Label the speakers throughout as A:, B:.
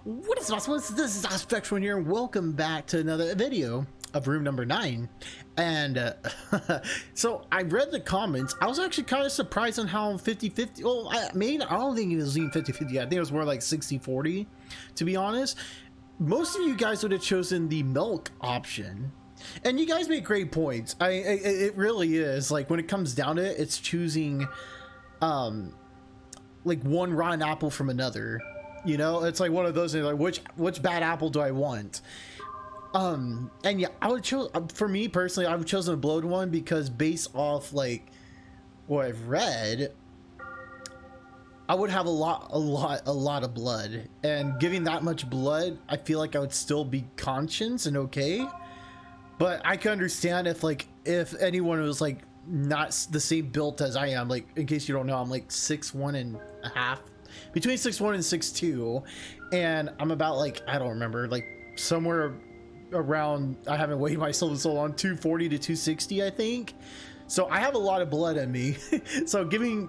A: What is possible? This is Aspectron here, and welcome back to another video of room number 9. And so I read the comments. I was actually kind of surprised on how 50-50. Well, I don't think it was even 50-50. I think it was more like 60-40, to be honest. Most of you guys would have chosen the milk option, and you guys make great points. It really is, like, when it comes down to it, it's choosing like one rotten apple from another. You know, it's like one of those, like, which bad apple do I want? And yeah, I would choose, for me personally, I would chosen a bloated one because based off like what I've read, I would have a lot of blood, and giving that much blood, I feel like I would still be conscious and okay. But I can understand if anyone was like not the same built as I am. Like, in case you don't know, I'm like 6'1.5", between 6'1" and 6'2", and I'm about, like, I don't remember, like somewhere around, I haven't weighed myself in so long, 240 to 260, I think. So I have a lot of blood in me. So giving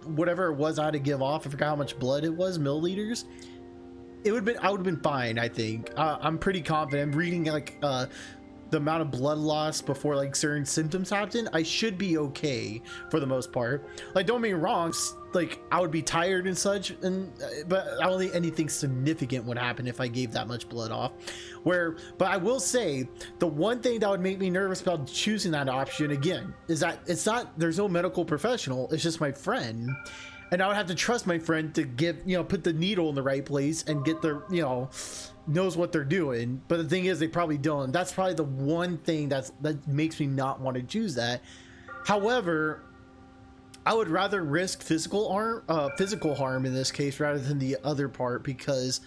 A: whatever it was I had to give off, I forgot how much blood it was, milliliters, I would have been fine, I think. I'm pretty confident. I'm reading like the amount of blood loss before like certain symptoms happen. I should be okay for the most part. Like, don't get me wrong, like I would be tired and such, and but I don't think anything significant would happen if I gave that much blood off. But I will say, the one thing that would make me nervous about choosing that option again is that there's no medical professional, it's just my friend, and I would have to trust my friend to give, put the needle in the right place and get the, knows what they're doing. But the thing is, they probably don't. That's probably the one thing that makes me not want to choose that. However, I would rather risk physical harm in this case rather than the other part, because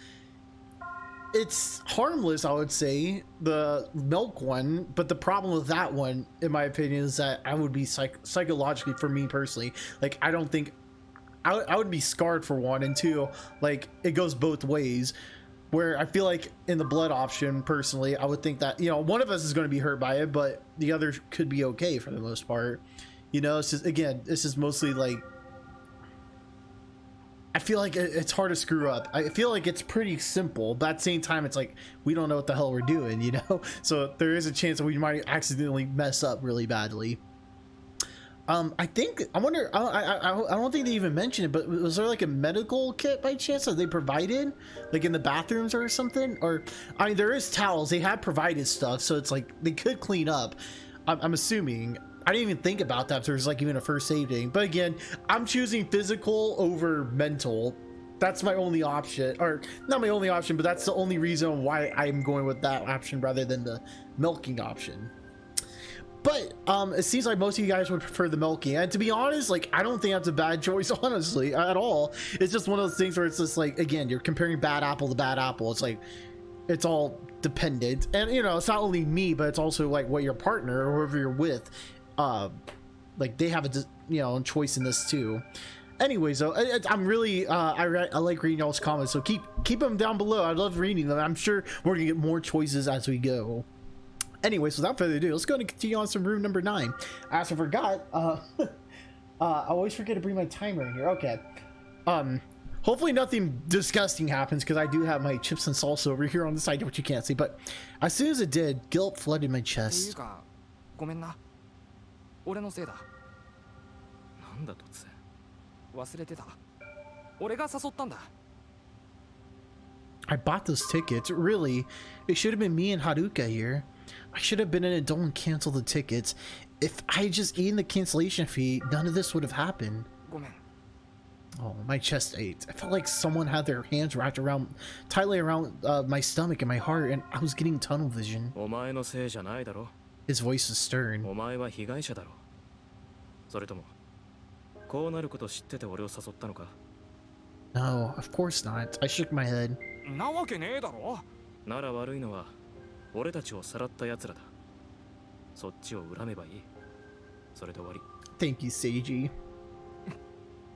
A: it's harmless, I would say, the milk one. But the problem with that one, in my opinion, is that I would be psychologically, for me personally, like, I don't think I would be scarred, for one, and two, like, it goes both ways. Where I feel like in the blood option, personally, I would think that, one of us is going to be hurt by it, but the other could be okay for the most part. It's just, again, this is mostly like, I feel like it's hard to screw up. I feel like it's pretty simple, but at the same time, it's like, we don't know what the hell we're doing, So there is a chance that we might accidentally mess up really badly. I wonder, I don't think they even mentioned it, but was there like a medical kit by chance that they provided, like in the bathrooms or something? Or, I mean, there is towels, they have provided stuff, so it's like they could clean up. I'm assuming. I didn't even think about that if there's like even a first aid thing. But again, I'm choosing physical over mental. That's my only option, or not my only option, but that's the only reason why I'm going with that option rather than the milking option. But it seems like most of you guys would prefer the milking, and to be honest, like, I don't think that's a bad choice, honestly, at all. It's just one of those things where it's just like, again, you're comparing bad apple to bad apple. It's like, it's all dependent, and it's not only me, but it's also like what your partner or whoever you're with, like, they have a choice in this too. Anyways, though, I'm really I like reading y'all's comments, so keep them down below. I love reading them. I'm sure we're gonna get more choices as we go. Anyways, without further ado, let's go and continue on some room number 9. As I forgot, I always forget to bring my timer in here. Okay. Hopefully nothing disgusting happens, because I do have my chips and salsa over here on the side, which you can't see. But as soon as it did, guilt flooded my chest. I bought those tickets. Really? It should have been me and Haruka here. I should have been an adult and canceled the tickets. If I had just eaten the cancellation fee, none of this would have happened. Oh, my chest ached. I felt like someone had their hands wrapped tightly around my stomach and my heart, and I was getting tunnel vision. His voice is stern. No, of course not. I shook my head. Thank you, Seiji.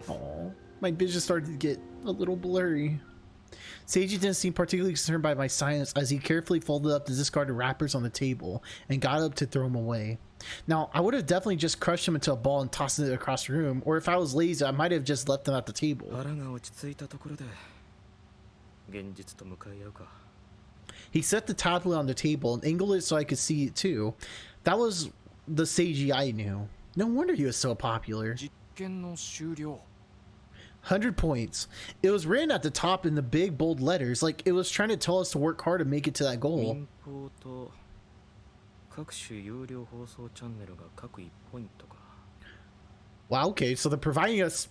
A: Oh, my vision started to get a little blurry. Seiji didn't seem particularly concerned by my silence as he carefully folded up the discarded wrappers on the table and got up to throw them away. Now, I would have definitely just crushed them into a ball and tossed it across the room, or if I was lazy, I might have just left them at the table.
B: 現実と向かい合うか。
A: He set the tablet on the table and angled it so I could see it too. That was the Seiji I knew. No wonder he was so popular.
C: 実験の終了
A: 100 points. It was written at the top in the big bold letters, like it was trying to tell us to work hard to make it to that goal.
B: 民放と各種有料放送チャンネルが各1ポイントか。
A: Wow, okay, so they're providing us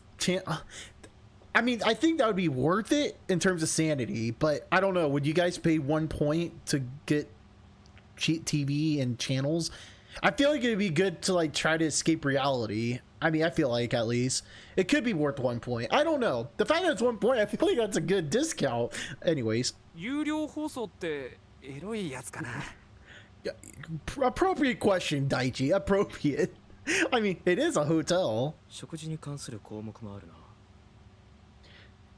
A: I mean, I think that would be worth it in terms of sanity, but I don't know. Would you guys pay 1 point to get cheap TV and channels? I feel like it'd be good to like try to escape reality. I mean, I feel like at least it could be worth 1 point. I don't know. The fact that it's 1 point, I feel like that's a good discount. Anyways,
C: 有料放送ってエロいやつかな
A: appropriate question, Daichi. Appropriate. I mean, it is a hotel.
B: 食事に関する項目もあるな。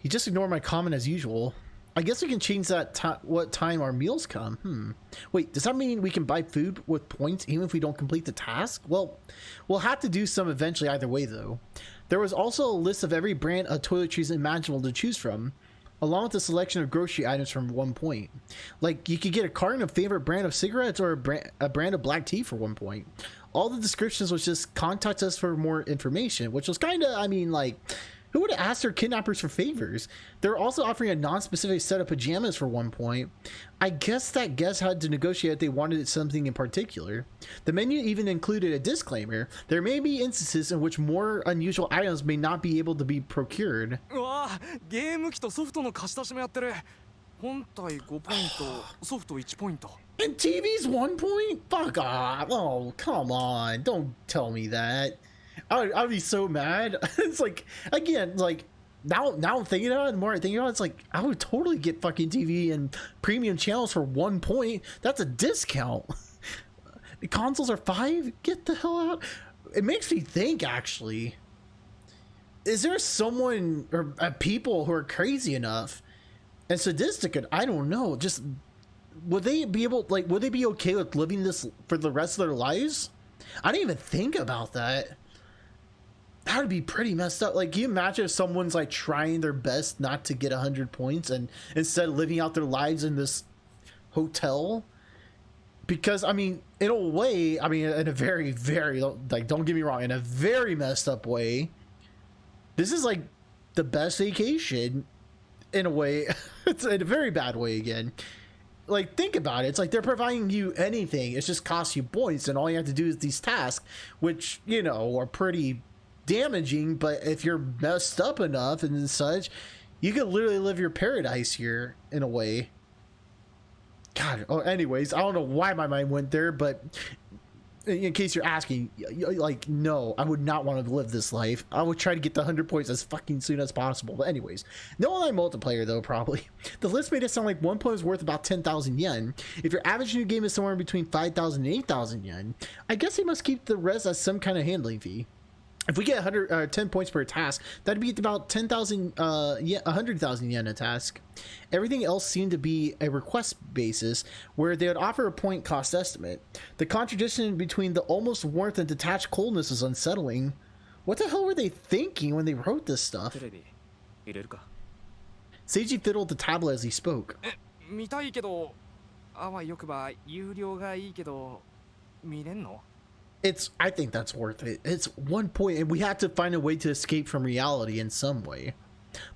A: He just ignored my comment as usual. I guess we can change that what time our meals come. Wait, does that mean we can buy food with points even if we don't complete the task? Well, we'll have to do some eventually either way though. There was also a list of every brand of toiletries imaginable to choose from, along with a selection of grocery items from 1 point. Like, you could get a carton of favorite brand of cigarettes or a brand of black tea for 1 point. All the descriptions was just contact us for more information, which was kind of, I mean, like, who would have asked their kidnappers for favors? They were also offering a non-specific set of pajamas for 1 point. I guess that guest had to negotiate if they wanted something in particular. The menu even included a disclaimer. There may be instances in which more unusual items may not be able to be procured.
C: うわゲーム機とソフトの貸し出しもやってる本体5ポイントソフト1ポイント
A: And TV's 1 point? Fuck off. Oh, come on. Don't tell me that. I'd be so mad. It's like, again, like, now I'm thinking about it, the more I think about it, it's like, I would totally get fucking TV and premium channels for 1 point. That's a discount. The consoles are 5? Get the hell out. It makes me think, actually. Is there someone, or people who are crazy enough and sadistic, and I don't know, just, would they be okay with living this for the rest of their lives? I didn't even think about that. That would be pretty messed up. Like, can you imagine if someone's like trying their best not to get 100 points and instead living out their lives in this hotel? Because, I mean, in a way, I mean, in a very, very, like, don't get me wrong, in a very messed up way, this is like the best vacation in a way. It's in a very bad way again. Like, think about it. It's like they're providing you anything. It just costs you points, and all you have to do is these tasks, which, you know, are pretty damaging, but if you're messed up enough and such, you could literally live your paradise here in a way. God. Oh, anyways, I don't know why my mind went there, but in case you're asking, like, no, I would not want to live this life. I would try to get the 100 points as fucking soon as possible. But anyways, no online multiplayer though, probably. The list made it sound like 1 point is worth about 10,000 yen. If your average new game is somewhere between 5,000 and 8,000 yen, I guess they must keep the rest as some kind of handling fee. If we get 10 points per task, that'd be about 10,000, 100,000 yen a task. Everything else seemed to be a request basis, where they would offer a point cost estimate. The contradiction between the almost warmth and detached coldness is unsettling. What the hell were they thinking when they wrote this stuff?
B: テレビ入れるか。
A: Seiji fiddled the tablet as he spoke.
C: 見たいけどあわよくば有料がいいけど見れんの
A: I think that's worth it. It's 1 point, and we have to find a way to escape from reality in some way.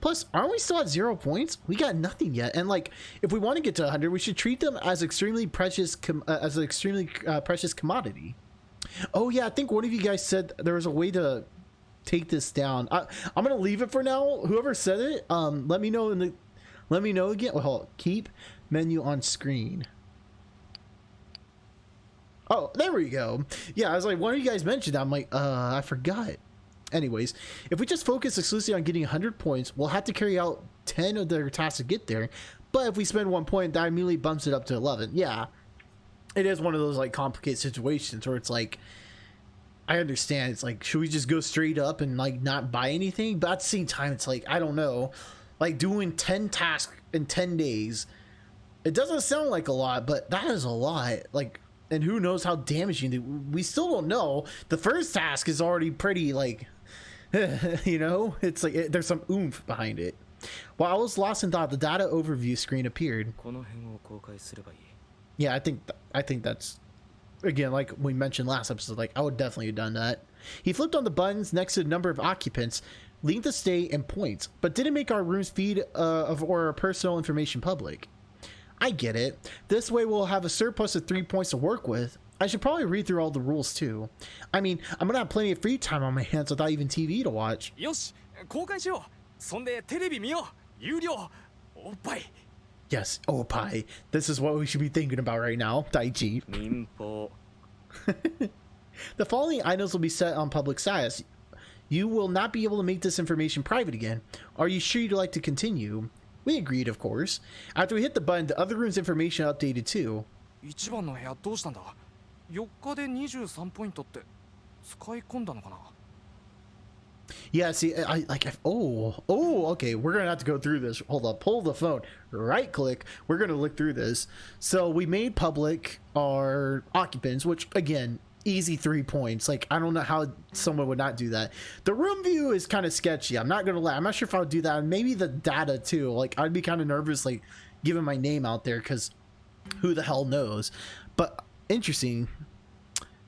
A: Plus, aren't we still at 0 points? We got nothing yet, and like, if we want to get to 100, we should treat them as extremely precious, precious commodity. Oh yeah, I think one of you guys said there was a way to take this down. I'm gonna leave it for now. Whoever said it, let me know again. Well, hold on. Keep menu on screen. Oh, there we go. Yeah, I was like, one of you guys mentioned that. I'm like, I forgot. Anyways, if we just focus exclusively on getting 100 points, we'll have to carry out 10 of their tasks to get there. But if we spend 1 point, that immediately bumps it up to 11. Yeah, it is one of those like complicated situations where it's like, I understand. It's like, should we just go straight up and like not buy anything? But at the same time, it's like, I don't know, like doing 10 tasks in 10 days. It doesn't sound like a lot, but that is a lot. Like, and who knows how damaging we still don't know. The first task is already pretty like, you know, it's like there's some oomph behind it. While I was lost in thought, the data overview screen appeared.
B: この辺を公開すればいい。
A: Yeah, I think that's, again, like we mentioned last episode, like I would definitely have done that. He flipped on the buttons next to the number of occupants, length of stay, and points, but didn't make our room's feed of or our personal information public. I get it. This way we'll have a surplus of 3 points to work with. I should probably read through all the rules too. I mean, I'm gonna have plenty of free time on my hands without even TV to watch.
C: よし公開しよう。そんでテレビ見よう。有料おっぱい。
A: Yes, oh pie. This is what we should be thinking about right now, Daichi.
B: 民放
A: The following items will be set on public status. You will not be able to make this information private again. Are you sure you'd like to continue? We agreed, of course. After we hit the button, the other room's information updated too.
C: 一番の部屋どうしたんだ。4日で23ポイントって使い込んだのかな。
A: Yeah, see, I like, okay, we're gonna have to go through this. Hold up, pull the phone, right click. We're gonna look through this. So we made public our occupants, which again, easy 3 points. Like, I don't know how someone would not do that. The room view is kind of sketchy. I'm not gonna lie. I'm not sure if I would do that. And maybe the data too. Like, I'd be kind of nervous, like, giving my name out there because who the hell knows. But interesting.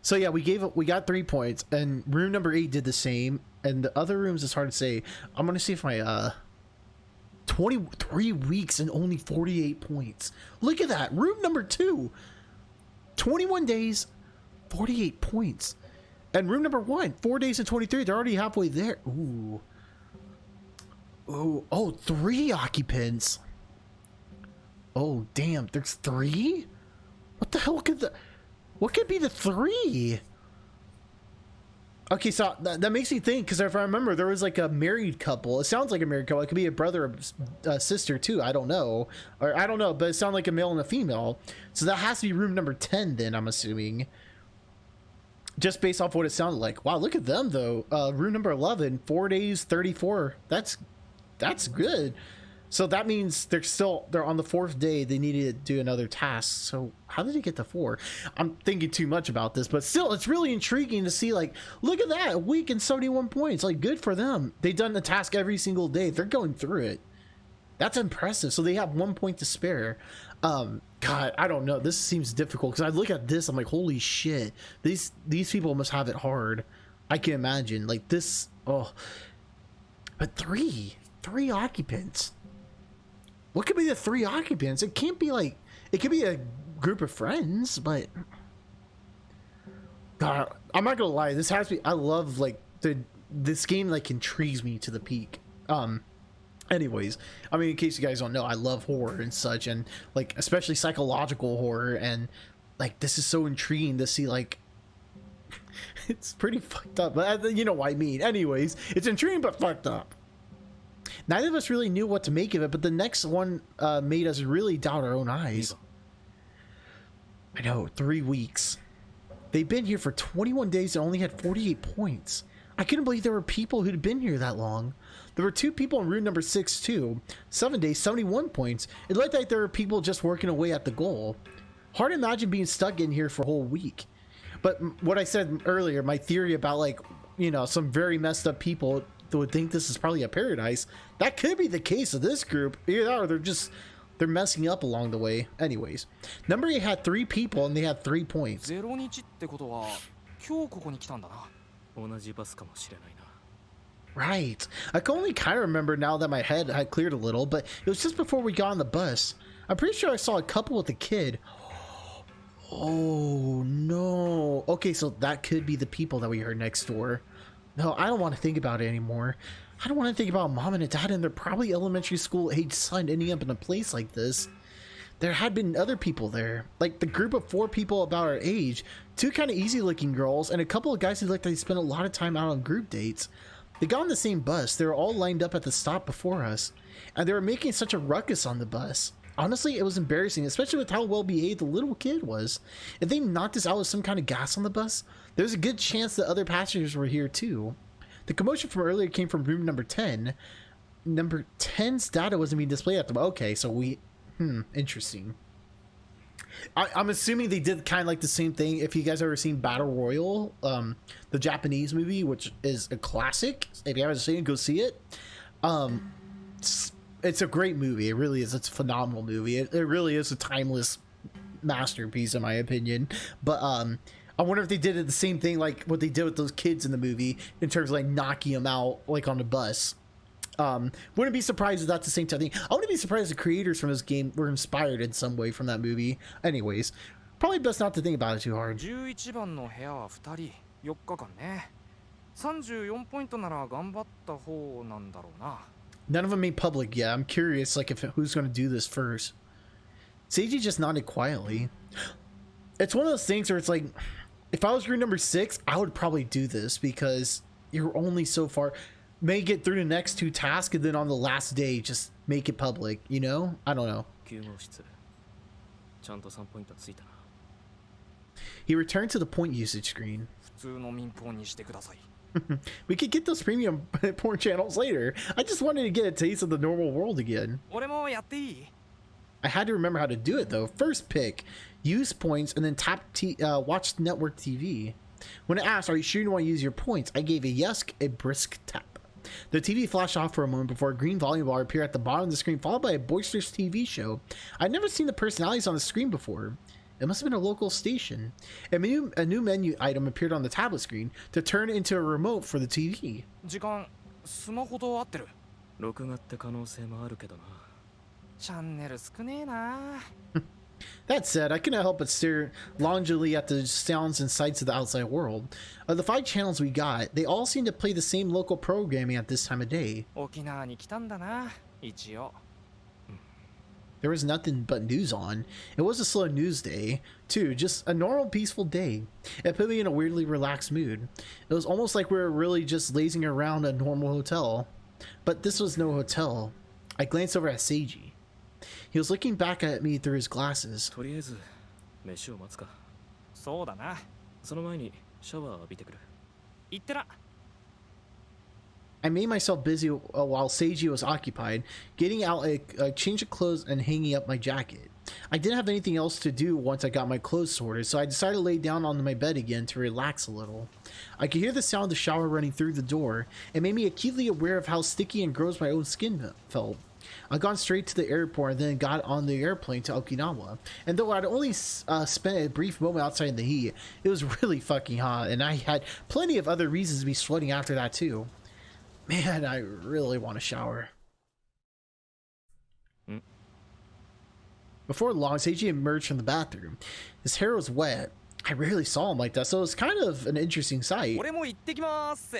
A: So yeah, we got 3 points, and room number 8 did the same. And the other rooms, it's hard to say. I'm gonna see if my 23 weeks and only 48 points. Look at that. Room number 2, 21 days, 48 points. And room number 1, 4 days and 23. They're already halfway there. Ooh. Oh, 3 occupants. Oh, damn. There's 3? What the hell what could be the 3? Okay, so that makes me think, because if I remember, there was like a married couple. It sounds like a married couple. It could be a brother or a sister too. I don't know. Or I don't know, but it sounds like a male and a female. So that has to be room number 10 then, I'm assuming. Just based off what it sounded like. Wow, look at them though. Room number 11, 4 days, 34. That's good. So that means they're on the 4th day. They needed to do another task. So how did they get to 4? I'm thinking too much about this, but still, it's really intriguing to see. Like, look at that, a week and 71 points. Like, good for them. They've done the task every single day. They're going through it. That's impressive. So they have 1 point to spare. God, I don't know. This seems difficult because I look at this. I'm like, holy shit. These people must have it hard. I can imagine. Like this. Oh, but three occupants. What could be the 3 occupants? It can't be like, it could be a group of friends, but God, I'm not gonna lie, this has to be, I love like this game like intrigues me to the peak. Anyways, I mean, in case you guys don't know, I love horror and such, and like especially psychological horror, and like this is so intriguing to see. Like, it's pretty fucked up, but you know what I mean. Anyways, it's intriguing but fucked up. Neither of us really knew what to make of it, but the next one made us really doubt our own eyes. I know, 3 weeks. They've been here for 21 days and only had 48 points. I couldn't believe there were people who'd been here that long. There were 2 people in room number 6 too. 7 days, 71 points. It looked like there were people just working away at the goal. Hard to imagine being stuck in here for a whole week. But what I said earlier, my theory about, like, you know, some very messed up people that would think this is probably a paradise, that could be the case of this group. Either or they're messing up along the way. Anyways, number 8 had 3 people and they had 3 points.
C: 0日ってことは今日ここに来たんだな。
B: 同じバスかもしれないな。
A: Right. I can only kind of remember now that my head had cleared a little, but it was just before we got on the bus. I'm pretty sure I saw a couple with a kid. Oh no. Okay, so that could be the people that we heard next door. No, I don't want to think about it anymore. I don't want to think about mom and dad and their probably elementary school age son ending up in a place like this. There had been other people there, like the group of 4 people about our age, 2 kind of easy looking girls, and a couple of guys who looked like they spent a lot of time out on group dates. They got on the same bus. They were all lined up at the stop before us, and they were making such a ruckus on the bus. Honestly, it was embarrassing, especially with how well behaved the little kid was. If they knocked us out with some kind of gas on the bus, there's a good chance that other passengers were here too. The commotion from earlier came from room number 10. Number 10's data wasn't being displayed at the... Okay, so we... interesting. I'm assuming they did kind of like the same thing. If you guys ever seen Battle Royale, the Japanese movie, which is a classic. If you haven't seen it, go see it. it's a great movie. It really is. It's a phenomenal movie. It really is a timeless masterpiece in my opinion. But I wonder if they did it the same thing like what they did with those kids in the movie in terms of like knocking them out like on the bus. Wouldn't be surprised if that's the same type of thing. I wouldn't be surprised if the creators from this game were inspired in some way from that movie. Anyways, probably best not to think about it too hard.
C: 11番の部屋は2人4日間ね。34ポイントなら頑張った方なんだろうな。
A: None of them made public yet. I'm curious like if who's going to do this first. Seiji just nodded quietly. It's one of those things where it's like, if I was group number 6, I would probably do this because you're only so far. May get through the next 2 tasks and then on the last day just make it public, you know? I don't know.
B: 9号室ちゃんと3ポイントついたな。
A: He returned to the point usage screen.
C: 普通の民放にしてください。
A: We could get those premium porn channels later. I just wanted to get a taste of the normal world again.
C: 俺もやっていい？
A: I had to remember how to do it though. First pick, use points, and then watch network TV. When it asked, are you sure you want to use your points? I gave a yes, a brisk tap. The TV flashed off for a moment before a green volume bar appeared at the bottom of the screen, followed by a boisterous TV show. I'd never seen the personalities on the screen before. It must have been a local station. A new menu item appeared on the tablet screen to turn into a remote for the TV.
C: 時間スマホと合ってる。
B: 録画って可能性もあるけどな。
C: チャンネル少ねえな。
A: That said, I couldn't help but stare longingly at the sounds and sights of the outside world. Of the 5 channels we got, they all seem to play the same local programming at this time of day.
C: 沖縄に来たんだな。一応。
A: There was nothing but news on. It was a slow news day, too, just a normal peaceful day. It put me in a weirdly relaxed mood. It was almost like we were really just lazing around a normal hotel. But this was no hotel. I glanced over at Seiji. He was looking back at me through his glasses.
B: とりあえず飯を待つか。
C: そうだな。
B: その前にシャワー浴びてくる。
C: 行ってら。
A: I made myself busy while Seiji was occupied, getting out a change of clothes and hanging up my jacket. I didn't have anything else to do once I got my clothes sorted, so I decided to lay down on my bed again to relax a little. I could hear the sound of the shower running through the door. It made me acutely aware of how sticky and gross my own skin felt. I'd gone straight to the airport and then got on the airplane to Okinawa. And though I'd only spent a brief moment outside in the heat, it was really fucking hot, and I had plenty of other reasons to be sweating after that too. Man, I really want a shower. Before long, Seiji emerged from the bathroom. His hair was wet. I rarely saw him like that, so it was kind of an interesting sight.
C: 俺も行ってきます。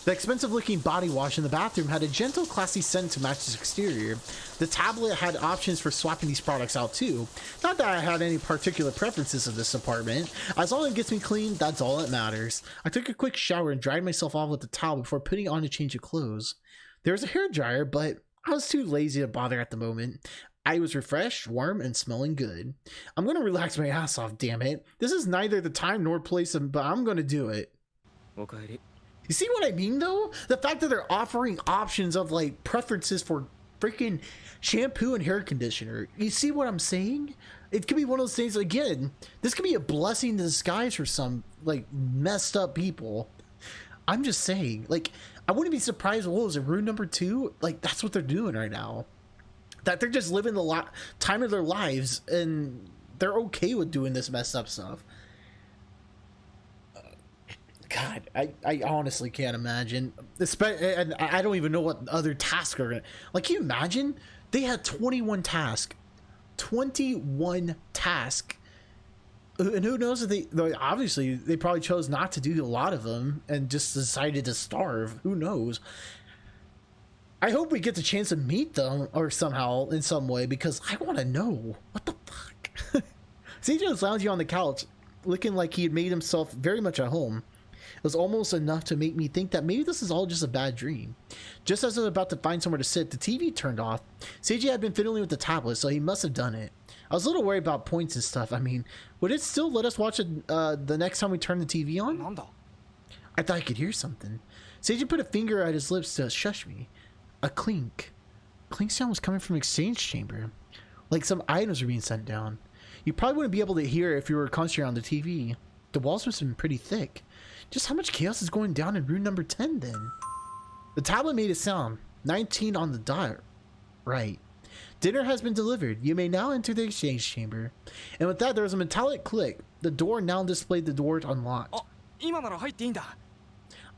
A: The expensive-looking body wash in the bathroom had a gentle, classy scent to match its exterior. The tablet had options for swapping these products out too. Not that I had any particular preferences of this apartment. As long as it gets me clean, that's all that matters. I took a quick shower and dried myself off with a towel before putting on a change of clothes. There was a hairdryer, but I was too lazy to bother at the moment. I was refreshed, warm, and smelling good. I'm gonna relax my ass off, damn it. This is neither the time nor place, but I'm gonna do it.
B: おかえり。
A: You see what I mean, though? The fact that they're offering options of, like, preferences for freaking shampoo and hair conditioner. You see what I'm saying? It could be one of those things, again, this could be a blessing in disguise for some, like, messed up people. I'm just saying, like, I wouldn't be surprised, what was it, room number 2? Like, that's what they're doing right now. That they're just living the time of their lives, and they're okay with doing this messed up stuff. God, I honestly can't imagine. And I don't even know what other tasks are gonna. Like, can you imagine? They had 21 tasks. 21 tasks. And who knows if they obviously, they probably chose not to do a lot of them and just decided to starve. Who knows? I hope we get the chance to meet them or somehow in some way because I want to know. What the fuck? CJ was lounging on the couch, looking like he had made himself very much at home. It was almost enough to make me think that maybe this is all just a bad dream. Just as I was about to find somewhere to sit, the TV turned off. Seiji had been fiddling with the tablet, so he must have done it. I was a little worried about points and stuff. I mean, would it still let us watch it the next time we turn the TV on?
C: なんだ？
A: I thought I could hear something. Seiji put a finger at his lips to shush me. A clink. Clink sound was coming from the exchange chamber. Like some items were being sent down. You probably wouldn't be able to hear it if you were concentrating on the TV. The walls must have been pretty thick. Just how much chaos is going down in room number 10 then? The tablet made a sound. 19 on the dot. Right. Dinner has been delivered. You may now enter the exchange chamber. And with that, there was a metallic click. The door now displayed the door unlocked.
C: あ、今なら入っていいんだ。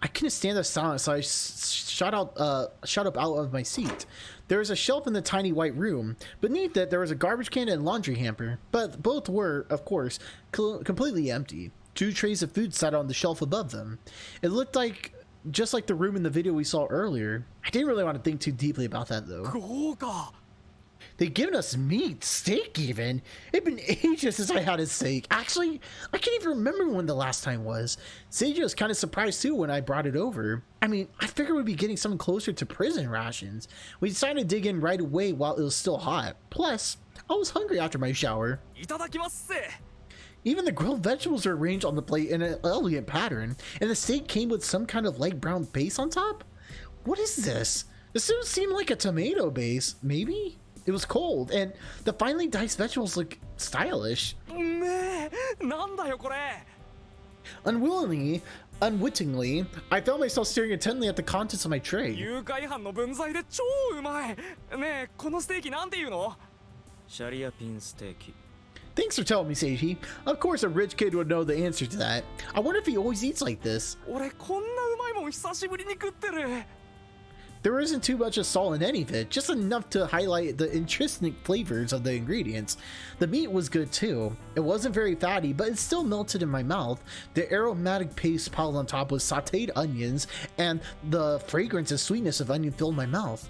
A: I couldn't stand the silence, so I shot up out of my seat. There was a shelf in the tiny white room. Beneath it, there was a garbage can and laundry hamper, but both were, of course, completely empty. 2 trays of food sat on the shelf above them. It looked like just like the room in the video we saw earlier. I didn't really want to think too deeply about that though.
C: 豪華。
A: They'd given us meat, steak even. It'd been ages since I had a steak. Actually, I can't even remember when the last time was. Seiji was kind of surprised too when I brought it over. I mean, I figured we'd be getting something closer to prison rations. We decided to dig in right away while it was still hot. Plus, I was hungry after my shower.
C: いただきますせ。
A: Even the grilled vegetables are arranged on the plate in an elegant pattern, and the steak came with some kind of light brown base on top? What is this? This doesn't seem like a tomato base. Maybe? It was cold, and the finely diced vegetables look stylish.
C: ねえ、なんだよこれ。
A: Unwittingly, I found myself staring intently at the contents of my tray.
C: 誘拐犯の分際で超うまい。ねえ、このステーキなんていうの？
B: シャリアピンステーキ。
A: Thanks for telling me, Seiji. Of course, a rich kid would know the answer to that. I wonder if he always eats like this.
C: 俺こんなうまいもん久しぶりに食ってる。
A: There isn't too much of salt in any of it, just enough to highlight the intrinsic flavors of the ingredients. The meat was good too. It wasn't very fatty, but it still melted in my mouth. The aromatic paste piled on top with sauteed onions, and the fragrance and sweetness of onion filled my mouth.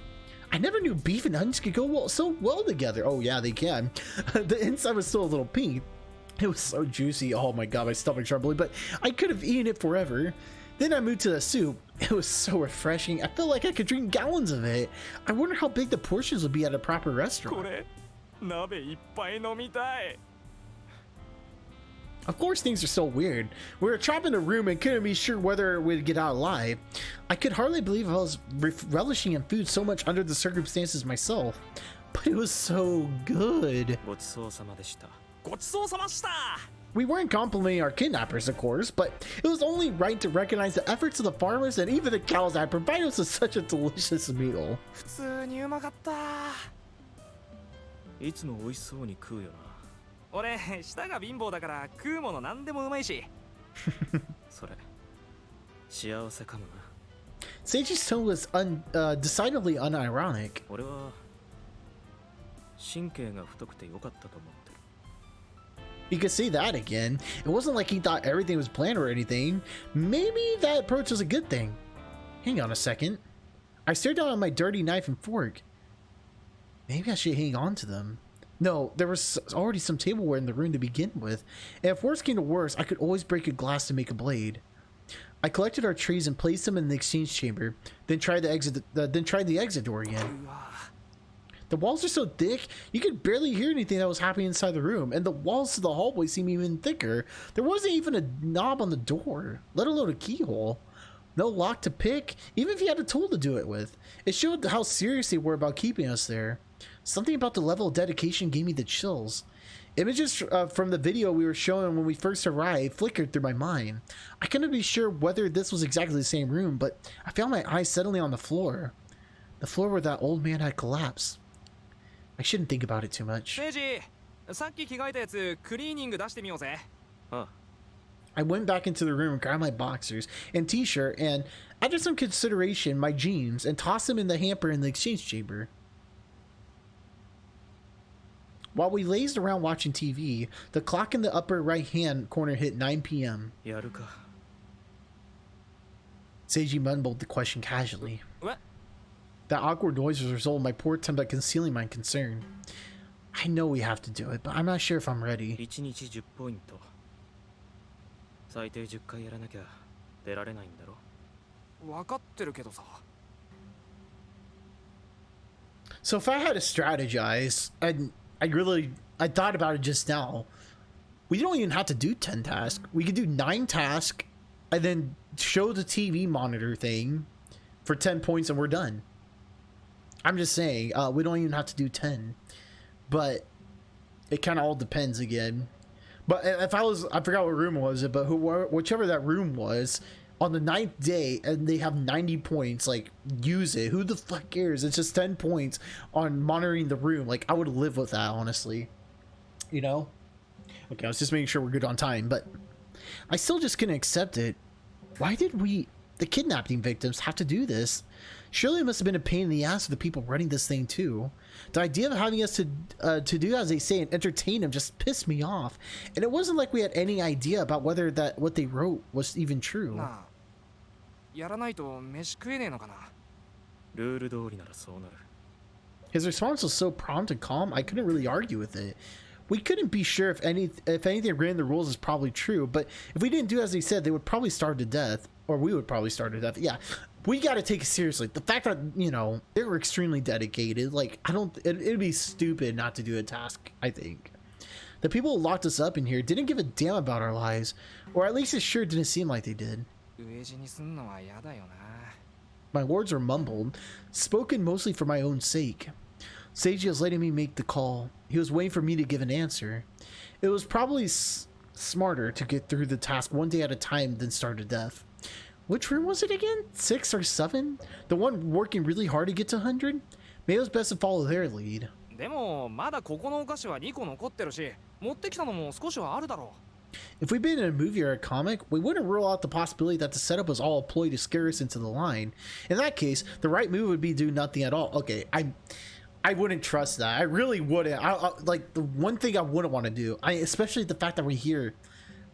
A: I never knew beef and onions could go so well together. Oh yeah, they can. The inside was still a little pink. It was so juicy. Oh my god, my stomach's rumbling, but I could have eaten it forever. Then I moved to the soup. It was so refreshing. I felt like I could drink gallons of it. I wonder how big the portions would be at a proper
C: こ
A: restaurant.
C: れ鍋いっぱい飲みたい。
A: Of course, things are so weird. We were trapped in a room and couldn't be sure whether we'd get out alive. I could hardly believe I was relishing in food so much under the circumstances myself. But it was so good.
B: ごちそうさまでした。
C: ごちそうさました。
A: We weren't complimenting our kidnappers, of course, but it was only right to recognize the efforts of the farmers and even the cows that provided us with such a delicious meal.
C: 普通にうまかった。
B: いつも美味しそうに食うよな。
C: 俺舌が貧乏だから食うものなんでもうまいし。
B: それ幸せかもな。
A: Seiji's tone was decidedly unironic.
B: 俺は神経が太くてよかったと思ってる。
A: You could say that again. It wasn't like he thought everything was planned or anything. Maybe that approach was a good thing. Hang on a second. I stared down at my dirty knife and fork. Maybe I should hang on to them. No, there was already some tableware in the room to begin with. And if worse came to worse, I could always break a glass to make a blade. I collected our trays and placed them in the exchange chamber, then tried the exit door again. The walls are so thick, you could barely hear anything that was happening inside the room, and the walls to the hallway seem even thicker. There wasn't even a knob on the door, let alone a keyhole. No lock to pick, even if you had a tool to do it with. It showed how serious they were about keeping us there. Something about the level of dedication gave me the chills. Images from the video we were shown when we first arrived flickered through my mind. I couldn't be sure whether this was exactly the same room, but I found my eyes suddenly on the floor. The floor where that old man had collapsed. I shouldn't think about it too much.
C: セイジ、さっき着替えたやつクリーニング出してみようぜ。
B: ああ、
A: I went back into the room and grabbed my boxers and t-shirt and, after some consideration, my jeans and tossed them in the hamper in the exchange chamber. While we lazed around watching TV, the clock in the upper right-hand corner hit 9 p.m.
B: やるか。
A: Seiji mumbled the question casually.
C: What?
A: That awkward noise was a result of my poor attempt at concealing my concern. I know we have to do it, but I'm not sure if I'm ready.
B: 1日10ポイント。最低10回やらなきゃ出られないんだろ。
C: 分かってるけどさ。
A: So if I had to strategize, I thought about it just now. We don't even have to do 10 tasks. We could do 9 tasks and then show the TV monitor thing for 10 points and we're done. I'm just saying, we don't even have to do 10. But it kind of all depends again. But if I forgot what room was it, but whichever that room was, on the 9th day and they have 90 points, like, use it. Who the fuck cares? It's just 10 points on monitoring the room. Like, I would live with that, honestly. You know? Okay, I was just making sure we're good on time, but I still just couldn't accept it. Why did the kidnapping victims, have to do this? Surely it must have been a pain in the ass for the people running this thing too. The idea of having us to do as they say and entertain them just pissed me off. And it wasn't like we had any idea about whether that what they wrote was even true.
C: なあやらないと飯食えねえのかな。
B: ルール通りならそうなる。
A: His response was so prompt and calm, I couldn't really argue with it. We couldn't be sure if anything ran the rules is probably true, but if we didn't do as they said, they would probably starve to death, or we would probably starve to death. Yeah, we got to take it seriously. The fact that, you know, they were extremely dedicated, like, it'd be stupid not to do a task, I think. The people who locked us up in here didn't give a damn about our lives, or at least it sure didn't seem like they did.
C: 飢え死にすんのは嫌だよな。
A: My words were mumbled, spoken mostly for my own sake. Seiji was letting me make the call. He was waiting for me to give an answer. It was probably smarter to get through the task one day at a time than starve to death. Which room was it again? 6 or 7? The one working really hard to get to 100? Maybe it was best to follow their lead.
C: でもまだここのお菓子は2個残ってるし、持ってきたのも少しはあるだろう。
A: If we'd been in a movie or a comic, we wouldn't rule out the possibility that the setup was all a ploy to scare us into the line. In that case, the right move would be do nothing at all. Okay, I wouldn't trust that. I really wouldn't. Like, the one thing I wouldn't want to do, especially the fact that we're here,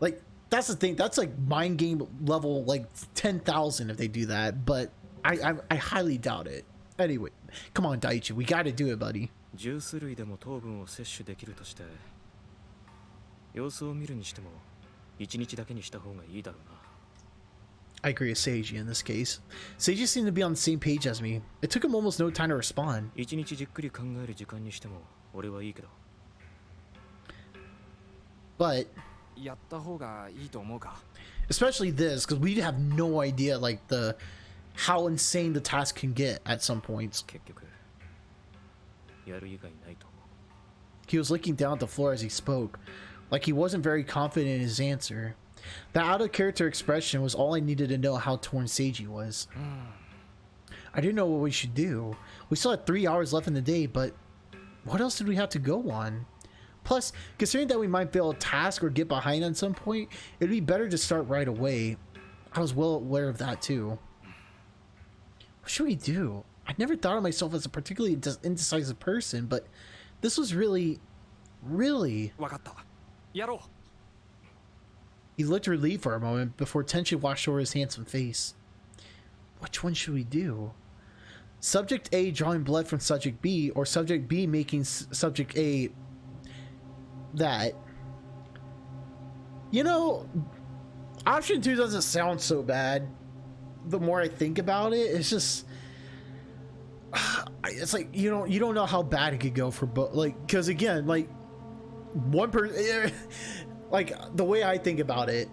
A: like, that's the thing. That's like mind game level, like 10,000 if they do that. But I highly doubt it. Anyway, come on, Daichi, we got to do it, buddy.
B: ジュース類でも糖分を摂取できるとして、様子を見るにしても1日だけにした方がいいだろうな。
A: I agree with Seiji in this case. Seiji seemed to be on the same page as me. It took him almost no time to respond.
B: 1日じっくり考える時間にしても俺はいいけど。
A: But
C: やった方がいいと思うか。
A: especially this, because we have no idea, like, how insane the task can get at some points.
B: 結局やる以外ないと思う。
A: He was looking down at the floor as he spoke, like he wasn't very confident in his answer. That out-of-character expression was all I needed to know how torn Seiji was. I didn't know what we should do. We still had 3 hours left in the day, but what else did we have to go on? Plus, considering that we might fail a task or get behind on some point, it'd be better to start right away. I was well aware of that too. What should we do? I never thought of myself as a particularly indecisive person, but this was really...
C: わかった。やろう。
A: He looked relieved for a moment before tension washed over his handsome face. Which one should we do? Subject A drawing blood from Subject B, or Subject B making Subject A that? You know, option 2 doesn't sound so bad. The more I think about it, it's just... It's like, you don't know how bad it could go for both. Like, because again, like, one person... Like, the way I think about it,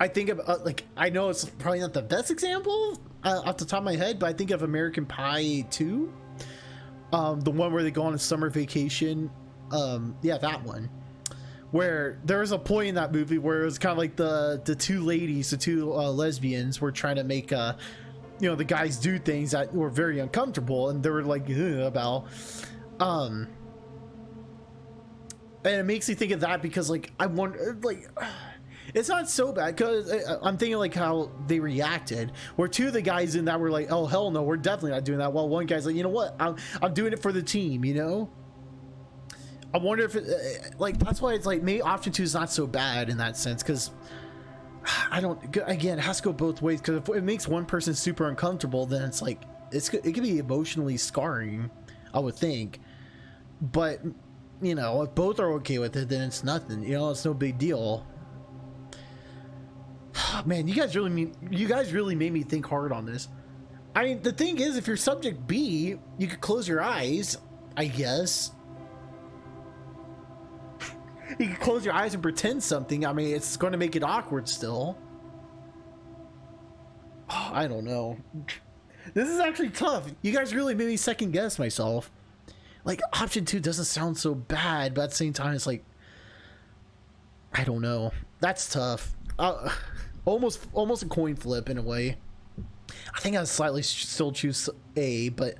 A: I think of, like, I know it's probably not the best example off the top of my head, but I think of American Pie 2. The one where they go on a summer vacation. Yeah, that one. Where there was a point in that movie where it was kind of like the two ladies, the two lesbians were trying to make, you know, the guys do things that were very uncomfortable, and they were like, ugh, about, and it makes me think of that because, like, I wonder, like, it's not so bad because I'm thinking like how they reacted, where two of the guys in that were like, oh hell no, we're definitely not doing that, while one guy's like, you know what, I'm doing it for the team, you know. I wonder if it, like, that's why it's like maybe option 2 is not so bad in that sense, because I don't, again, it has to go both ways, because if it makes one person super uncomfortable, then it's like it could be emotionally scarring, I would think. But you know, if both are okay with it, then it's nothing, you know, it's no big deal. Man, you guys really made me think hard on this. I mean, the thing is, if you're subject B, you could close your eyes, I guess. You can close your eyes and pretend something. I mean, it's going to make it awkward still. Oh, I don't know. This is actually tough. You guys really made me second guess myself. Like, option 2 doesn't sound so bad, but at the same time, it's like, I don't know. That's tough. almost a coin flip in a way. I think I'd slightly still choose A, but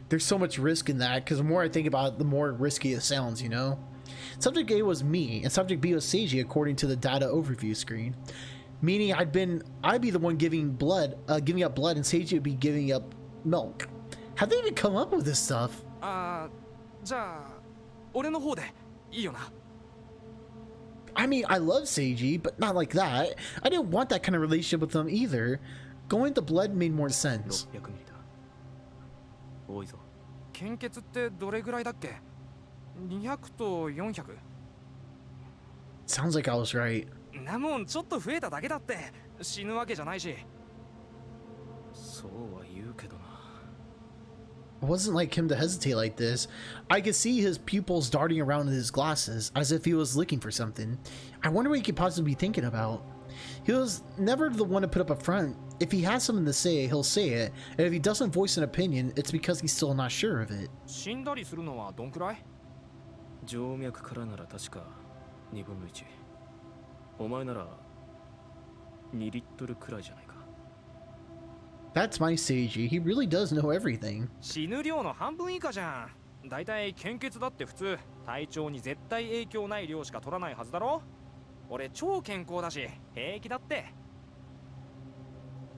A: there's so much risk in that because the more I think about it, the more risky it sounds, you know? Subject A was me, and subject B was Seiji according to the data overview screen. Meaning I'd be the one giving up blood, and Seiji would be giving up milk. How'd they even come up with this stuff?
C: じゃあ俺の方でいいよな。
A: I mean, I love Seiji, but not like that. I didn't want that kind of relationship with them either. Going to blood made more sense.
B: 600ミリだ。多いぞ。
C: 献血ってどれぐらいだっけ？ 200と400。
A: Sounds like I was right.
C: なもんちょっと増えただけだって死ぬわけじゃないし。
B: そうは言うけどな。
A: It wasn't like him to hesitate like this. I could see his pupils darting around in his glasses as if he was looking for something. I wonder what he could possibly be thinking about. He was never the one to put up a front. If he has something to say, he'll say it. And if he doesn't voice an opinion, it's because he's still not sure of it.
C: 死んだりするのはどんくらい？
B: 静脈からなら確か2分の1。お前なら2リットルくらいじゃないか。
A: That's my Seiji. He really does know everything.
C: 死ぬ量の半分以下じゃん。だいたい献血だって普通体調に絶対影響ない量しか取らないはずだろ。俺超健康だし平気だって。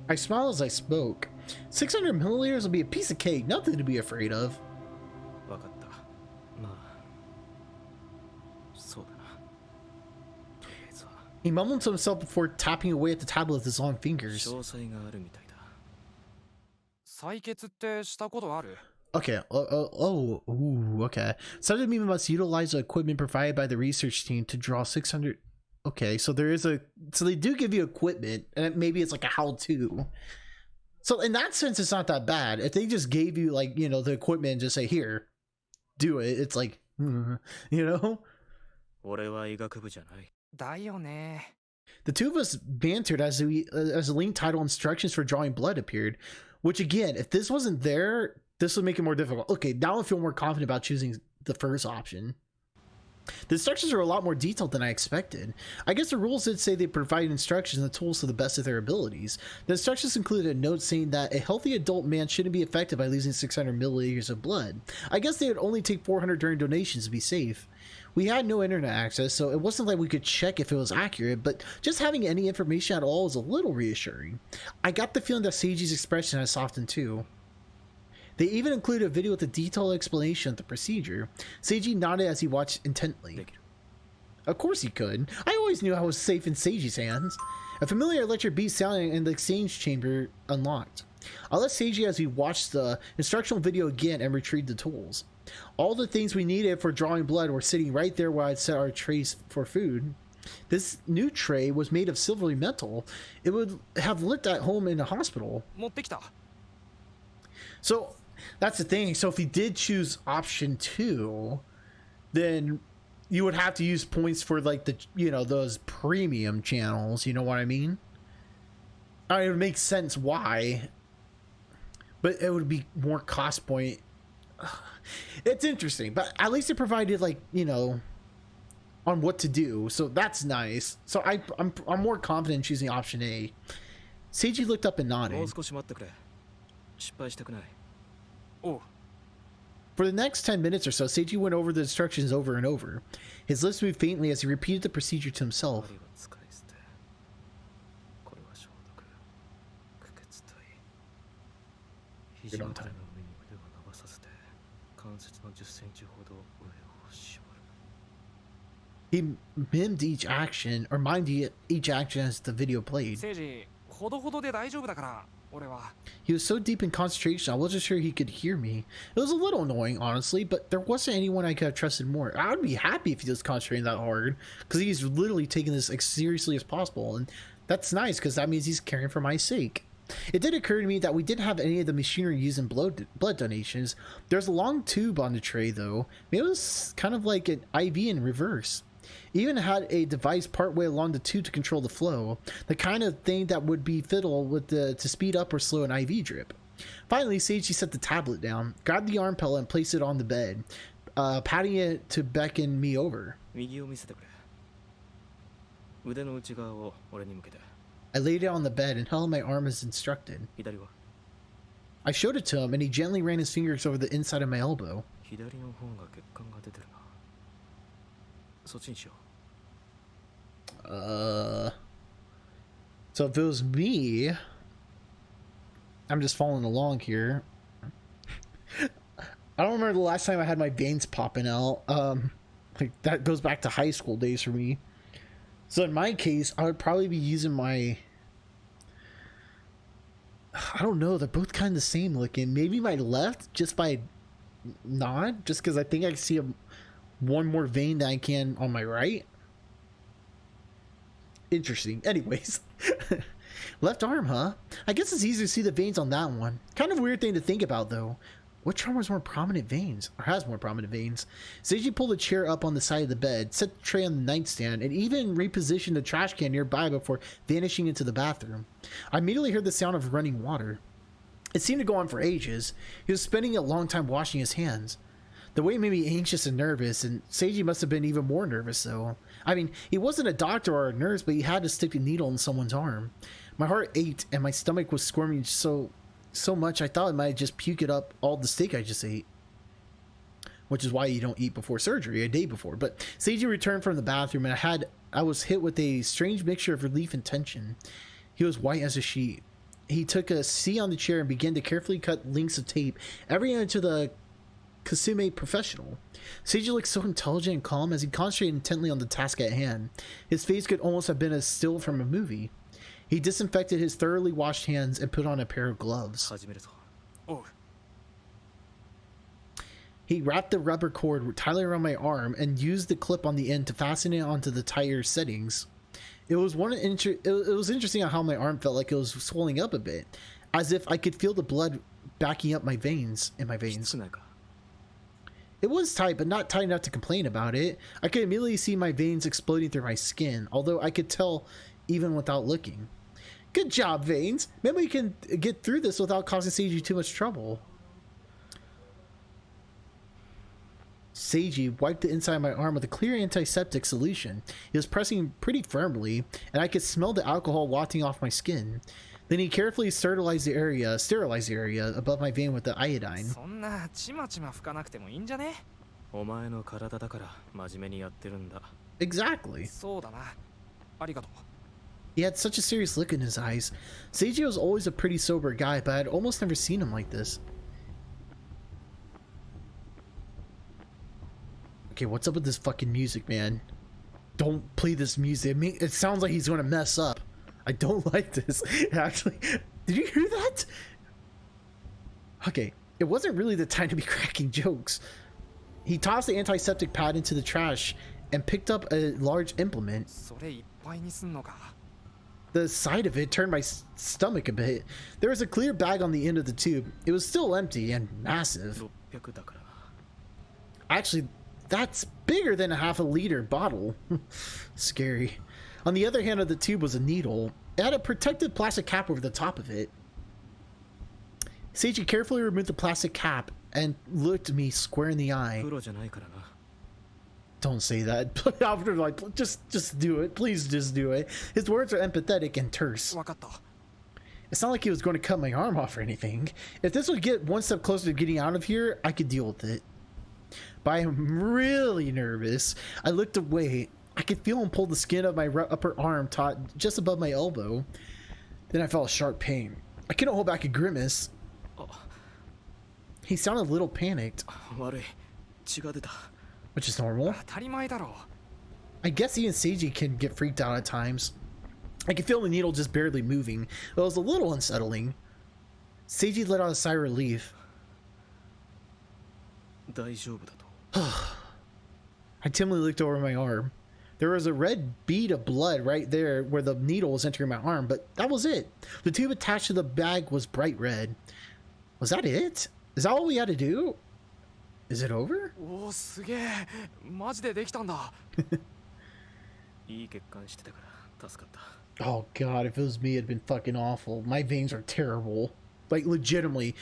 A: I smiled as I spoke. 600 milliliters will be a piece of cake, nothing to be afraid of.
B: わかった。まあ、そうだな。とりあえずは
A: He mumbled to himself before tapping away at the tablet with his long fingers.
B: 詳細があるみたいだ。
C: 採血ってしたことある？
A: Okay. Okay. Subject Mima must utilize the equipment provided by the research team to draw 600. Okay, so they do give you equipment, and maybe it's like a how-to. So in that sense, it's not that bad. If they just gave you like, you know, the equipment and just say, here, do it. It's like, you know?
B: 俺は医学部じゃない。
C: だよね。
A: The two of us bantered as the link title instructions for drawing blood appeared, which again, if this wasn't there, this would make it more difficult. Okay, now I feel more confident about choosing the first option. The instructions are a lot more detailed than I expected. I guess the rules did say they provide instructions and tools to the best of their abilities. The instructions included a note saying that a healthy adult man shouldn't be affected by losing 600 milliliters of blood. I guess they would only take 400 during donations to be safe. We had no internet access, so it wasn't like we could check if it was accurate, but just having any information at all was a little reassuring. I got the feeling that Seiji's expression had softened too. They even included a video with a detailed explanation of the procedure. Seiji nodded as he watched intently. Of course he could. I always knew I was safe in Seiji's hands. A familiar electric beat sounded in the exchange chamber unlocked. I let Seiji as we watched the instructional video again and retrieved the tools. All the things we needed for drawing blood were sitting right there where I'd set our trays for food. This new tray was made of silvery metal. It would have looked at home in a hospital.
C: 持ってきた。
A: So that's the thing. So if he did choose option 2, then you would have to use points for like the, you know, those premium channels. You know what I mean? I mean, it would make sense why, but it would be more cost point. It's interesting, but at least it provided like, you know, on what to do. So that's nice. So I'm more confident in choosing option A. Seiji looked up and
B: もう
A: nodded.
B: 少し待ってくれ。失敗したくない。
C: おう。
A: For the next 10 minutes or so, Seiji went over the instructions over and over. His lips moved faintly as he repeated the procedure to himself.
B: 針は使い捨て。これは消毒。駆血体。肘の腹の上に腕を伸ばさせて、関節の10センチほど上を絞る。
A: He mimed each action, or mimed each action as the video played.
C: セイジ、ほどほどで大丈夫だから、俺は。
A: He was so deep in concentration, I wasn't sure he could hear me. It was a little annoying, honestly, but there wasn't anyone I could have trusted more. I would be happy if he was concentrating that hard, because he's literally taking this as seriously as possible, and that's nice, because that means he's caring for my sake. It did occur to me that we didn't have any of the machinery used in blood donations. There's a long tube on the tray, though. Maybe it was kind of like an IV in reverse. It even had a device partway along the tube to control the flow, the kind of thing that would be fiddle with to speed up or slow an IV drip. Finally, Seiji set the tablet down, grabbed the arm pellet and placed it on the bed, patting it to beckon me over.
B: 右を見せてくれ。腕の内側を俺に向けて。
A: I lay down on the bed and held my arm as instructed.
B: 左は
A: I showed it to him, and he gently ran his fingers over the inside of my elbow.
B: 左の方が血管が出てるな。そっちにしよ
A: So if it was me, I'm just following along here. I don't remember the last time I had my veins popping out. Like that goes back to high school days for me. So in my case, I would probably be using my, I don't know, they're both kind of the same looking. Maybe my left, just by nod, just because I think I can see one more vein than I can on my right. Interesting. Anyways, left arm, huh? I guess it's easier to see the veins on that one. Kind of weird thing to think about, though. Which arm has more prominent veins, or has more prominent veins? Seiji pulled a chair up on the side of the bed, set the tray on the nightstand, and even repositioned the trash can nearby before vanishing into the bathroom. I immediately heard the sound of running water. It seemed to go on for ages. He was spending a long time washing his hands. The way made me anxious and nervous, and Seiji must have been even more nervous, though. I mean, he wasn't a doctor or a nurse, but he had to stick a needle in someone's arm. My heart ached, and my stomach was squirming so much I thought I might just puke it up all the steak I just ate. Which is why you don't eat before surgery, a day before. But Seiji returned from the bathroom, and I was hit with a strange mixture of relief and tension. He was white as a sheet. He took a seat on the chair and began to carefully cut links of tape, every into the Kasume professional. Seiji looked so intelligent and calm as he concentrated intently on the task at hand. His face could almost have been a still from a movie. He disinfected his thoroughly washed hands and put on a pair of gloves.
B: 始めるぞ。
C: おう
A: He wrapped the rubber cord tightly around my arm and used the clip on the end to fasten it onto the tire settings. It was interesting how my arm felt like it was swelling up a bit, as if I could feel the blood backing up my veins.
B: きつくないか
A: It was tight, but not tight enough to complain about it. I could immediately see my veins exploding through my skin, although I could tell even without looking. Good job, veins. Maybe we can get through this without causing Seiji too much trouble. Seiji wiped the inside of my arm with a clear antiseptic solution. He was pressing pretty firmly, and I could smell the alcohol wafting off my skin. Then he carefully sterilized the area above my vein with the iodine.
C: そんなちまちま拭かなくてもいいんじゃね
B: お前の体だから真面目にやってるんだ
A: Exactly.
C: そうだなありがとう
A: He had such a serious look in his eyes. Seiji was always a pretty sober guy, but I'd almost never seen him like this. Okay, what's up with this fucking music, man? Don't play this music. It sounds like he's gonna mess up. I don't like this. Actually, did you hear that? Okay, it wasn't really the time to be cracking jokes. He tossed the antiseptic pad into the trash and picked up a large implement.
C: それいっぱいにすんのか
A: The sight of it turned my stomach a bit. There was a clear bag on the end of the tube. It was still empty and massive.
B: 600だからな
A: Actually, that's bigger than a half a liter bottle. Scary. On the other hand of the tube was a needle. It had a protective plastic cap over the top of it. Seiji carefully removed the plastic cap and looked me square in the eye.
B: プロじゃないからな
A: Don't say that. Alfred, like, just do it. Please just do it. His words are empathetic and terse.
C: 分かった
A: It's not like he was going to cut my arm off or anything. If this would get one step closer to getting out of here, I could deal with it. But I'm really nervous. I looked away. I could feel him pull the skin of my upper arm taut just above my elbow. Then I felt a sharp pain. I couldn't hold back a grimace. He sounded a little panicked,
B: 悪い血が出た
A: which is normal.
C: 当たり前だろ
A: I guess even Seiji can get freaked out at times. I could feel the needle just barely moving. It was a little unsettling. Seiji let out a sigh of relief.
B: 大丈夫だと
A: I timidly looked over my arm. There was a red bead of blood right there where the needle was entering my arm, but that was it. The tube attached to the bag was bright red. Was that it? Is that all we had to do? Is it over?
C: おおすげえマジでできたんだ
B: いい血管してたから助かった
A: Oh god, if it was me, it'd been fucking awful. My veins are terrible. Like legitimately,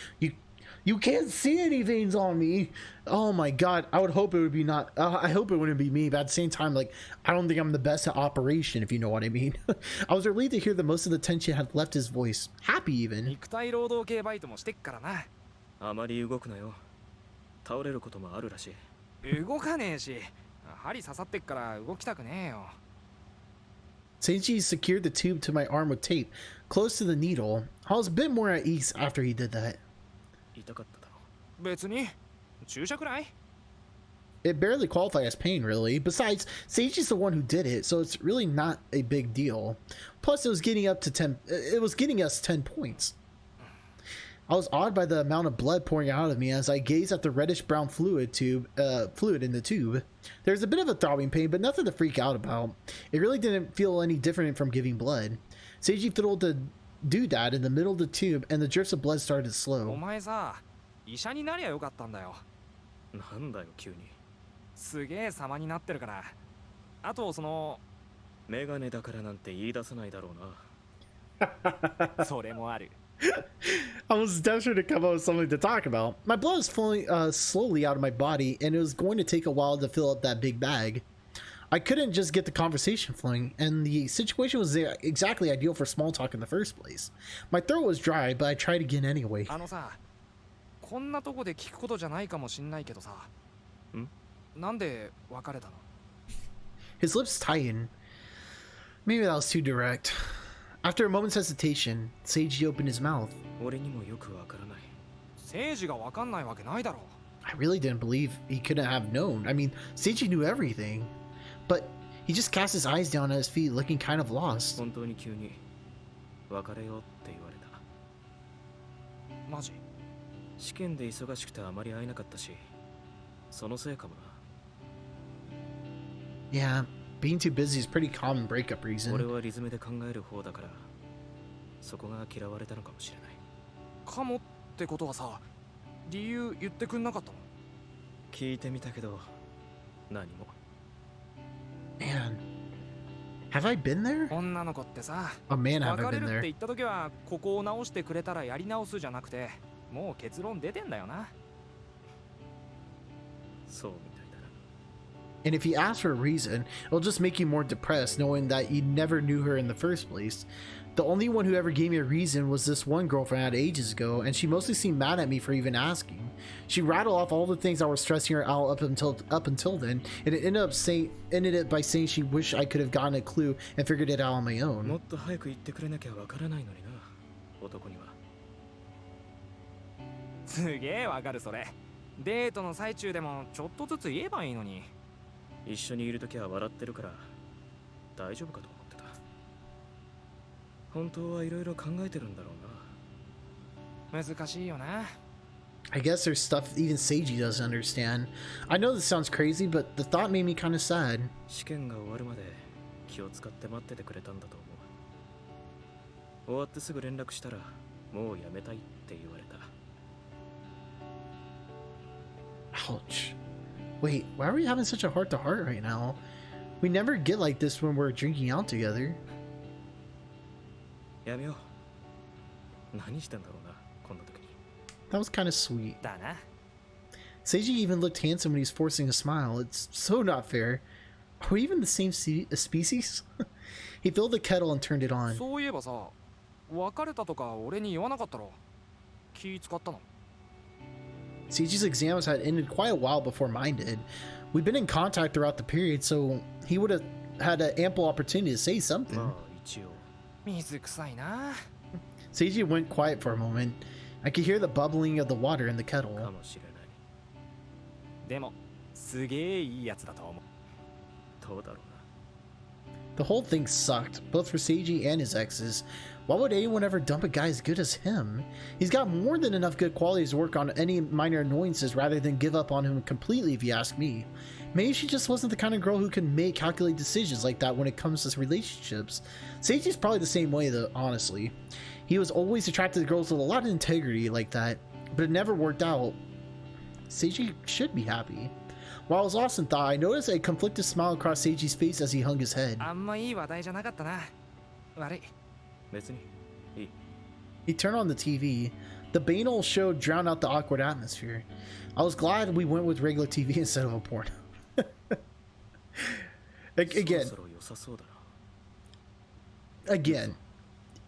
A: You can't see any veins on me. Oh my god. I would hope it would be not. I hope it wouldn't be me, but at the same time, like, I don't think I'm the best at operation, if you know what I mean. I was relieved to hear that most of the tension had left his voice. Happy even.
C: 肉体労働系バイトもしてっからな。
B: あまり動くなよ。倒れることもあるらしい。
C: 動かねえし、針刺さってっから動きたくねえよ。
A: Seiji secured the tube to my arm with tape, close to the needle. I was a bit more at ease after he did that.
B: 痛かっただろ
C: 別に注射くらい。
A: It barely qualified as pain, really. Besides, Seiji's the one who did it, so it's really not a big deal. Plus, it was getting up to 10. It was getting us 10 points. I was awed by the amount of blood pouring out of me as I gazed at the reddish-brown fluid in the tube. There was a bit of a throbbing pain, but nothing to freak out about. It really didn't feel any different from giving blood. Seiji fiddled the doodad in the middle of the tube, and the drips of blood started to
C: お
A: slow.
C: 前さ、医者になりゃよかったんだよ。
B: なんだよ急に。
C: すげえ様になってるから。あとその
B: メガネだからなんて言い出さないだろうな。
C: それもある。
A: I was desperate to come up with something to talk about. My blood was flowing slowly out of my body, and it was going to take a while to fill up that big bag. I couldn't just get the conversation flowing, and the situation was exactly ideal for small talk in the first place. My throat was dry, but I tried again anyway.
C: あのさ、こんなとこで聞くことじゃないかもしんないけどさ。なんで別れたの？
A: His lips tightened. Maybe that was too direct. After a moment's hesitation, Seiji opened his mouth.
B: 俺にもよくわからない。
C: 政治がわかんないわけないだろ。
A: I really didn't believe he couldn't have known. I mean, Seiji knew everything. But he just cast his eyes down at his feet, looking kind of lost.
B: 本当に急に別れようって言われた。
C: マジ？
B: 試験で忙しくてあまり会えなかったし、そのせいかもな。
A: Yeah, being too busy is a pretty common breakup
B: 俺
A: reason.
B: はリズムで考える方だから、そこが嫌われたのかもしれない。
C: かもってことはさ、理由言ってくんなかったの？
B: 聞いてみたけど、何も。
A: Man, have I been there?
C: 女の子ってさ、
A: Oh man, have I
C: 別れ
A: been
C: るって
A: there?
C: 言った時はここを直してくれたらやり直すじゃなくて、もう結論出てんだよな。
B: そうみたいだな。
A: And if you ask for a reason, it'll just make you more depressed knowing that you never knew her in the first place. The only one who ever gave me a reason was this one girlfriend I had ages ago, and she mostly seemed mad at me for even asking. She rattled off all the things that were stressing her out up until then, and it ended up by saying she wished I could have gotten a clue and figured it out on my
B: も
A: own.
B: っと早く言ってくれなきゃわからないのにな、男には。
C: すげえわかるそれ。デートの最中でもちょっとずつ言えばいいのに。
B: 一緒にいるときは笑ってるから大丈夫かと思ってた。本当はいろいろ考えてるんだろうな。
C: 難しいよな。
A: I guess there's stuff even Seiji doesn't understand. I know this sounds crazy, but the thought made me kind of sad.
B: 試験が終わるまで気を使って待っててくれたんだと思う。終わってすぐ連絡したらもうやめたいって言われた。
A: Ouch. Wait, why are we having such a heart-to-heart right now? We never get like this when we're drinking out together.
B: やめよう。何してんだろうな、こんな時に。
A: That was kind of sweet.
C: だな。
A: Seiji even looked handsome when he's forcing a smile. It's so not fair. Are we even the same species? He filled the kettle and turned it on.
C: そういえばさ、別れたとか俺に言わなかったろ。気使ったの？
A: Seiji's exams had ended quite a while before mine did. We'd been in contact throughout the period, so he would have had an ample opportunity to say something.
B: まあ一応。
C: 水臭いな。
A: Seiji went quiet for a moment. I could hear the bubbling of the water in the
B: か
A: kettle.
B: もしれない。
C: でもすげえいいやつだと思う。
B: どうだろうな。
A: The whole thing sucked, both for Seiji and his exes. Why would anyone ever dump a guy as good as him? He's got more than enough good qualities to work on any minor annoyances rather than give up on him completely, if you ask me. Maybe she just wasn't the kind of girl who can make calculated decisions like that when it comes to relationships. Seiji's probably the same way though, honestly. He was always attracted to girls with a lot of integrity like that, but it never worked out. Seiji should be happy. While I was lost in thought, I noticed a conflicted smile across Seiji's face as he hung his head.
C: あんまいい話題じゃなかったな。悪い。
B: 別にいい。
A: He turned on the TV. The banal show drowned out the awkward atmosphere. I was glad we went with regular TV instead of a porn. Again,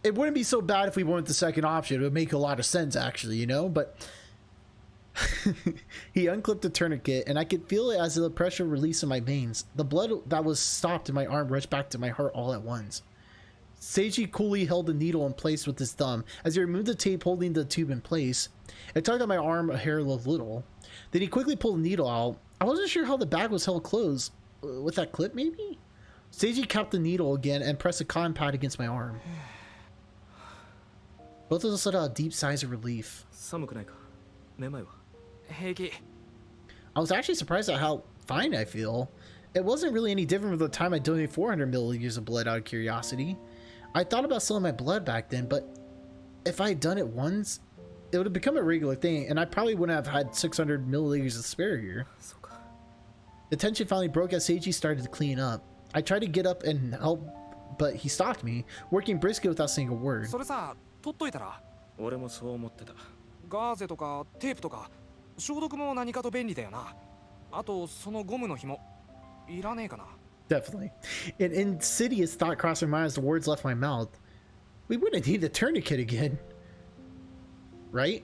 A: it wouldn't be so bad if we went with the second option. It would make a lot of sense, actually, you know? But he unclipped the tourniquet, and I could feel it as the pressure released in my veins. The blood that was stopped in my arm rushed back to my heart all at once. Seiji coolly held the needle in place with his thumb. As he removed the tape holding the tube in place, it tugged at my arm a hair a little. Then he quickly pulled the needle out. I wasn't sure how the bag was held closed. With that clip, maybe? Seiji capped the needle again and pressed a cotton pad against my arm. Both of us let out deep sighs of relief. I was actually surprised at how fine I feel. It wasn't really any different from the time I donated 400 milliliters of blood out of curiosity. I thought about selling my blood back then, but if I had done it once, it would have become a regular thing, and I probably wouldn't have had 600 milliliters of spare here. The tension finally broke as Seiji started to clean up. I tried to get up and help, but he stopped me, working briskly without saying a word.
C: それさ、取っといたら。俺もそう思ってた。ガーゼとかテープとか消毒も何かと便利だよな。あとそのゴムの紐いらねえかな。
A: Definitely. An insidious thought crossed my mind as the words left my mouth. We wouldn't need the tourniquet again. Right?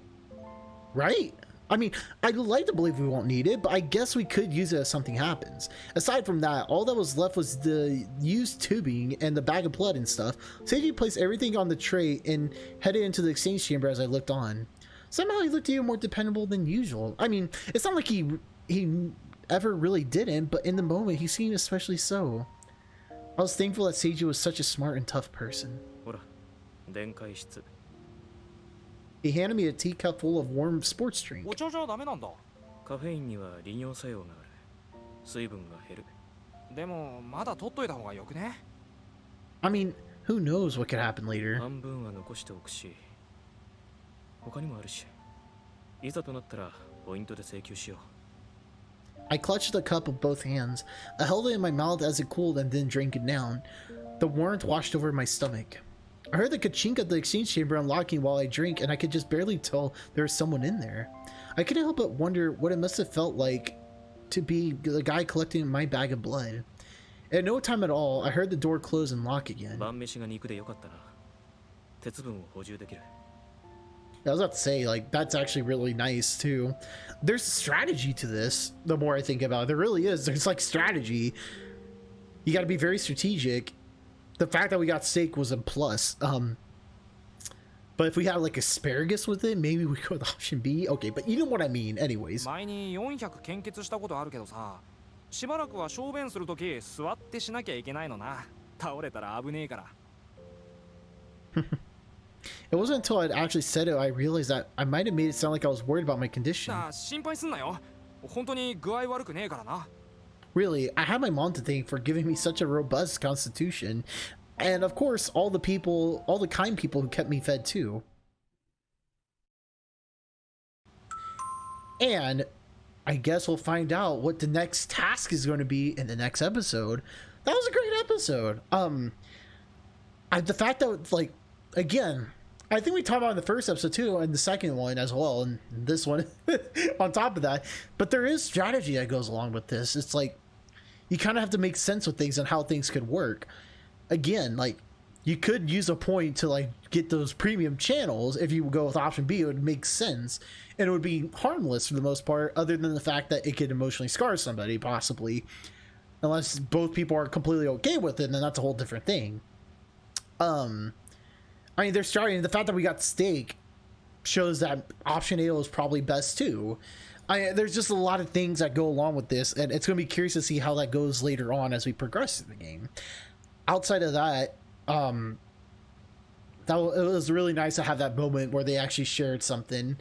A: Right? I mean, I'd like to believe we won't need it, but I guess we could use it if something happens. Aside from that, all that was left was the used tubing and the bag of blood and stuff. Seiji placed everything on the tray and headed into the exchange chamber as I looked on. Somehow he looked even more dependable than usual. I mean, it's not like he ever really didn't, but in the moment he seemed especially so. I was thankful that Seiji was such a smart and tough person. He handed me a teacup full of warm sports drink. I mean, who knows what could happen later. I clutched the cup with both hands. I held it in my mouth as it cooled and then drank it down. The warmth washed over my stomach. I heard the ka-chink of the exchange chamber unlocking while I drank, and I could just barely tell there was someone in there. I couldn't help but wonder what it must have felt like to be the guy collecting my bag of blood. At no time at all, I heard the door close and lock again. I was about to say, like, that's actually really nice too. There's strategy to this, the more I think about it. There really is. There's like strategy. You got to be very strategic. The fact that we got steak was a plus. But if we had like asparagus with it, maybe we go with option B. Okay, but you know what I mean anyways.
C: 前に400献血したことあるけどさ、しばらくは小便するとき座ってしなきゃいけないのな。倒れたら危ねえから。
A: It wasn't until I'd actually said it I realized that I might have made it sound like I was worried about my condition.
C: 心配すんなよ。本当に具合悪くねえからな。
A: Really, I had my mom to thank for giving me such a robust constitution. And of course, all the kind people who kept me fed too. And I guess we'll find out what the next task is going to be in the next episode. That was a great episode. The fact that, like, again, I think we talked about it in the first episode too, and the second one as well, and this one on top of that. But there is strategy that goes along with this. It's like, you kind of have to make sense with things and how things could work. Again, like, you could use a point to like get those premium channels. If you go with option B, it would make sense, and it would be harmless for the most part, other than the fact that it could emotionally scar somebody, possibly, unless both people are completely okay with it, then that's a whole different thing. I mean, they're starting, the fact that we got steak shows that option A is probably best too. There's just a lot of things that go along with this, and it's going to be curious to see how that goes later on as we progress in the game. Outside of that, it was really nice to have that moment where they actually shared something,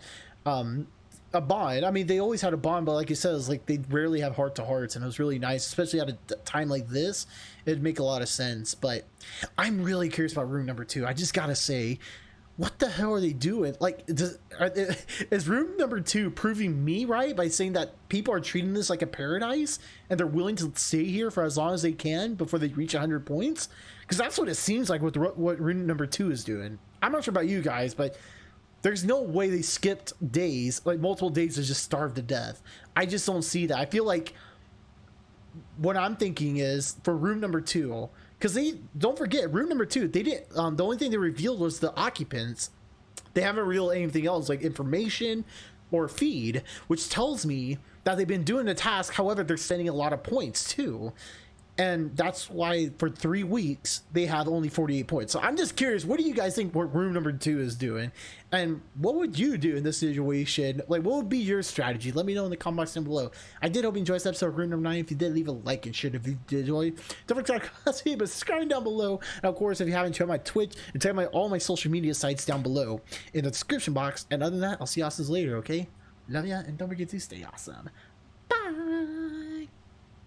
A: a bond. I mean, they always had a bond, but like you said, it's like they rarely have heart-to-hearts, and it was really nice, especially at a time like this. It'd make a lot of sense. But I'm really curious about room number 2. I just gotta say, what the hell are they doing? Like, is room number 2 proving me right by saying that people are treating this like a paradise and they're willing to stay here for as long as they can before they reach 100 points? Because that's what it seems like with what room number 2 is doing. I'm not sure about you guys, but There's no way they skipped days, like multiple days, to just starve to death. I just don't see that. I feel like what I'm thinking is for room number 2, because they don't forget room number 2. They didn't. The only thing they revealed was the occupants. They haven't revealed anything else like information or feed, which tells me that they've been doing the task. However, they're spending a lot of points too. And that's why for 3 weeks they have only 48 points. So I'm just curious, what do you guys think what room number 2 is doing, and what would you do in this situation? Like, what would be your strategy? Let me know in the comment box down below. I did hope you enjoyed this episode of room number 9. If you did, leave a like and share if you did enjoy. Don't forget to subscribe down below. And of course, if you haven't, check out my Twitch and check out all my social media sites down below in the description box. And other than that, I'll see you guys later. Okay, love ya, and don't forget to stay awesome.